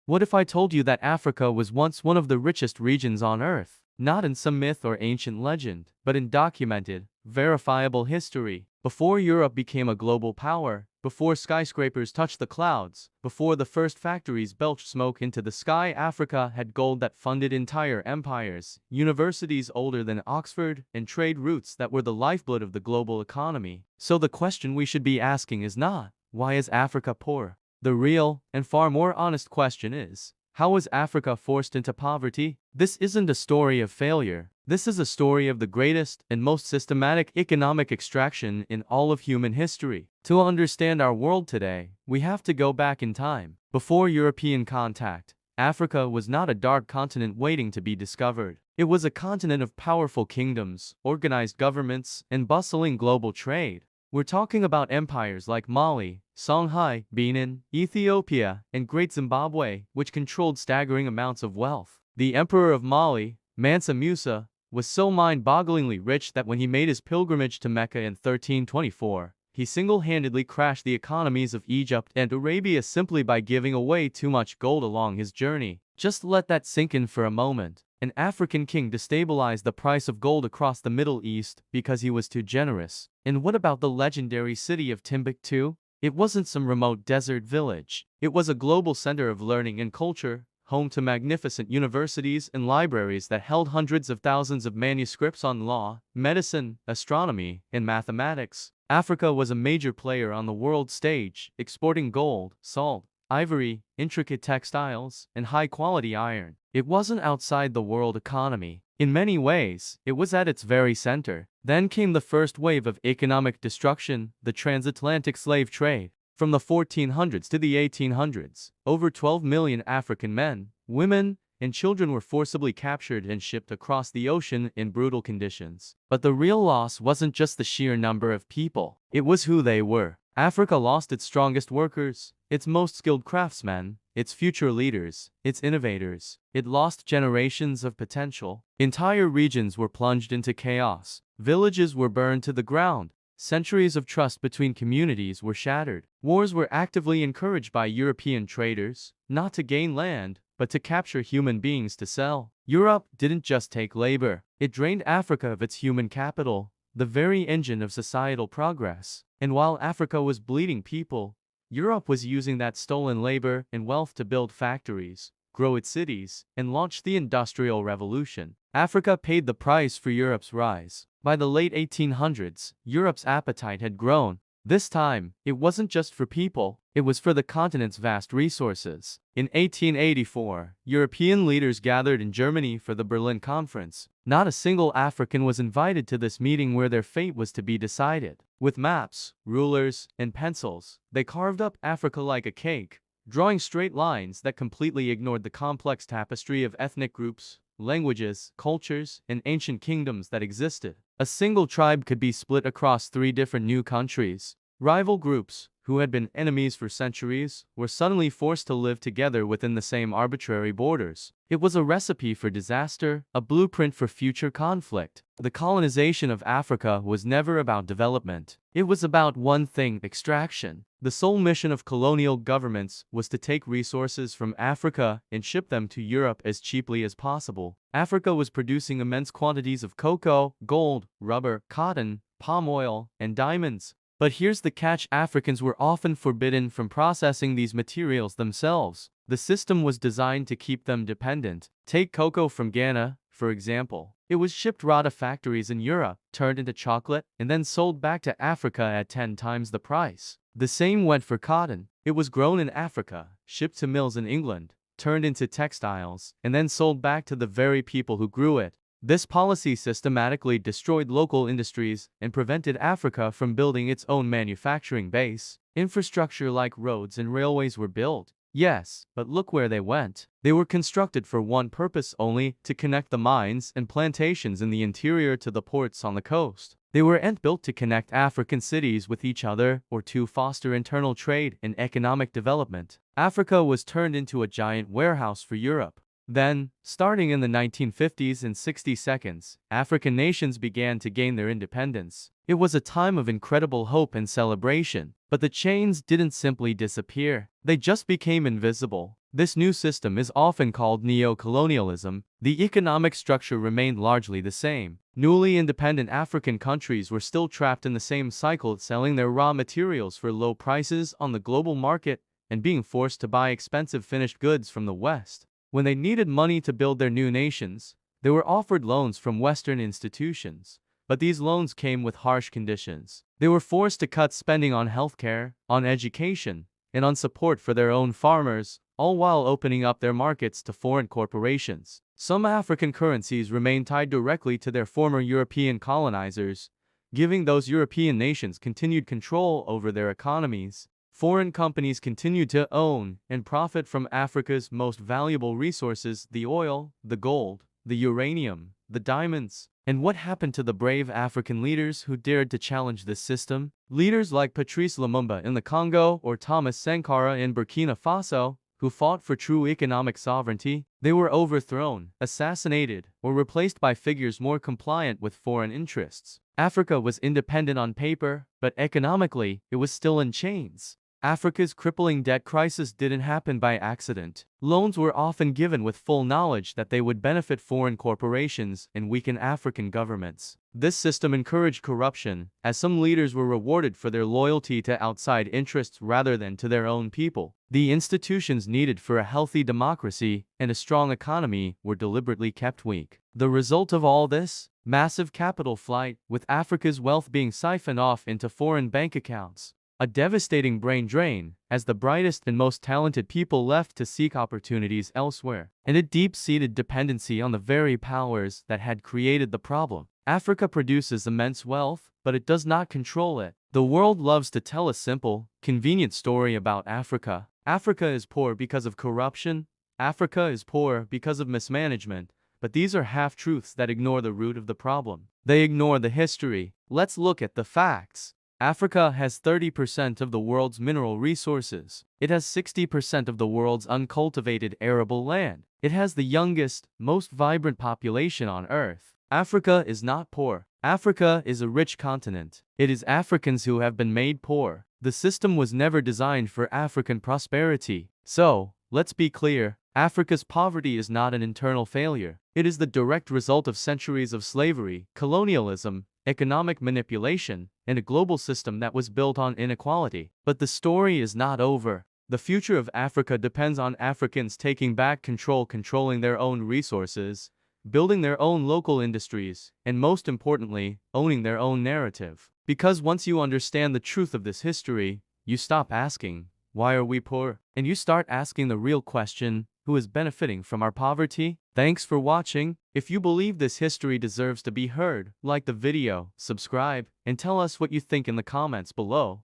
What if I told you that Africa was once one of the richest regions on Earth? Not in some myth or ancient legend, but in documented, verifiable history. Before Europe became a global power, before skyscrapers touched the clouds, before the first factories belched smoke into the sky, Africa had gold that funded entire empires, universities older than Oxford, and trade routes that were the lifeblood of the global economy. So the question we should be asking is not, why is Africa poor? The real, and far more honest question is, how was Africa forced into poverty? This isn't a story of failure. This is a story of the greatest and most systematic economic extraction in all of human history. To understand our world today, we have to go back in time. Before European contact, Africa was not a dark continent waiting to be discovered. It was a continent of powerful kingdoms, organized governments, and bustling global trade. We're talking about empires like Mali, Songhai, Benin, Ethiopia, and Great Zimbabwe, which controlled staggering amounts of wealth. The emperor of Mali, Mansa Musa, was so mind-bogglingly rich that when he made his pilgrimage to Mecca in 1324, he single-handedly crashed the economies of Egypt and Arabia simply by giving away too much gold along his journey. Just let that sink in for a moment. An African king destabilized the price of gold across the Middle East because he was too generous. And what about the legendary city of Timbuktu? It wasn't some remote desert village. It was a global center of learning and culture, home to magnificent universities and libraries that held hundreds of thousands of manuscripts on law, medicine, astronomy, and mathematics. Africa was a major player on the world stage, exporting gold, salt, ivory, intricate textiles, and high-quality iron. It wasn't outside the world economy. In many ways, it was at its very center. Then came the first wave of economic destruction, the Transatlantic Slave Trade. From the 1400s to the 1800s, over 12 million African men, women, and children were forcibly captured and shipped across the ocean in brutal conditions. But the real loss wasn't just the sheer number of people. It was who they were. Africa lost its strongest workers, its most skilled craftsmen, its future leaders, its innovators. It lost generations of potential. Entire regions were plunged into chaos. Villages were burned to the ground. Centuries of trust between communities were shattered. Wars were actively encouraged by European traders, not to gain land, but to capture human beings to sell. Europe didn't just take labor. It drained Africa of its human capital, the very engine of societal progress. And while Africa was bleeding people, Europe was using that stolen labor and wealth to build factories, grow its cities, and launch the Industrial Revolution. Africa paid the price for Europe's rise. By the late 1800s, Europe's appetite had grown. This time, it wasn't just for people, it was for the continent's vast resources. In 1884, European leaders gathered in Germany for the Berlin Conference. Not a single African was invited to this meeting where their fate was to be decided. With maps, rulers, and pencils, they carved up Africa like a cake, drawing straight lines that completely ignored the complex tapestry of ethnic groups, languages, cultures, and ancient kingdoms that existed. A single tribe could be split across 3 different new countries. Rival groups, who had been enemies for centuries, were suddenly forced to live together within the same arbitrary borders. It was a recipe for disaster, a blueprint for future conflict. The colonization of Africa was never about development. It was about one thing: extraction. The sole mission of colonial governments was to take resources from Africa and ship them to Europe as cheaply as possible. Africa was producing immense quantities of cocoa, gold, rubber, cotton, palm oil, and diamonds. But here's the catch: Africans were often forbidden from processing these materials themselves. The system was designed to keep them dependent. Take cocoa from Ghana, for example. It was shipped raw to factories in Europe, turned into chocolate, and then sold back to Africa at 10 times the price. The same went for cotton. It was grown in Africa, shipped to mills in England, turned into textiles, and then sold back to the very people who grew it. This policy systematically destroyed local industries and prevented Africa from building its own manufacturing base. Infrastructure like roads and railways were built. Yes, but look where they went. They were constructed for one purpose only: to connect the mines and plantations in the interior to the ports on the coast. They weren't built to connect African cities with each other or to foster internal trade and economic development. Africa was turned into a giant warehouse for Europe. Then, starting in the 1950s and 60s, African nations began to gain their independence. It was a time of incredible hope and celebration. But the chains didn't simply disappear. They just became invisible. This new system is often called neo-colonialism. The economic structure remained largely the same. Newly independent African countries were still trapped in the same cycle, selling their raw materials for low prices on the global market and being forced to buy expensive finished goods from the West. When they needed money to build their new nations, they were offered loans from Western institutions. But these loans came with harsh conditions. They were forced to cut spending on healthcare, on education, and on support for their own farmers, all while opening up their markets to foreign corporations. Some African currencies remained tied directly to their former European colonizers, giving those European nations continued control over their economies. Foreign companies continued to own and profit from Africa's most valuable resources: the oil, the gold, the uranium, the diamonds. And what happened to the brave African leaders who dared to challenge this system? Leaders like Patrice Lumumba in the Congo or Thomas Sankara in Burkina Faso, who fought for true economic sovereignty, they were overthrown, assassinated, or replaced by figures more compliant with foreign interests. Africa was independent on paper, but economically, it was still in chains. Africa's crippling debt crisis didn't happen by accident. Loans were often given with full knowledge that they would benefit foreign corporations and weaken African governments. This system encouraged corruption, as some leaders were rewarded for their loyalty to outside interests rather than to their own people. The institutions needed for a healthy democracy and a strong economy were deliberately kept weak. The result of all this? Massive capital flight, with Africa's wealth being siphoned off into foreign bank accounts. A devastating brain drain, as the brightest and most talented people left to seek opportunities elsewhere, and a deep-seated dependency on the very powers that had created the problem. Africa produces immense wealth, but it does not control it. The world loves to tell a simple, convenient story about Africa. Africa is poor because of corruption. Africa is poor because of mismanagement. But these are half-truths that ignore the root of the problem. They ignore the history. Let's look at the facts. Africa has 30% of the world's mineral resources. It has 60% of the world's uncultivated arable land. It has the youngest, most vibrant population on Earth. Africa is not poor. Africa is a rich continent. It is Africans who have been made poor. The system was never designed for African prosperity. So, let's be clear, Africa's poverty is not an internal failure. It is the direct result of centuries of slavery, colonialism, economic manipulation, and a global system that was built on inequality. But the story is not over. The future of Africa depends on Africans taking back control, controlling their own resources, building their own local industries, and most importantly, owning their own narrative. Because once you understand the truth of this history, you stop asking, why are we poor? And you start asking the real question, who is benefiting from our poverty? Thanks for watching. If you believe this history deserves to be heard, like the video, subscribe, and tell us what you think in the comments below.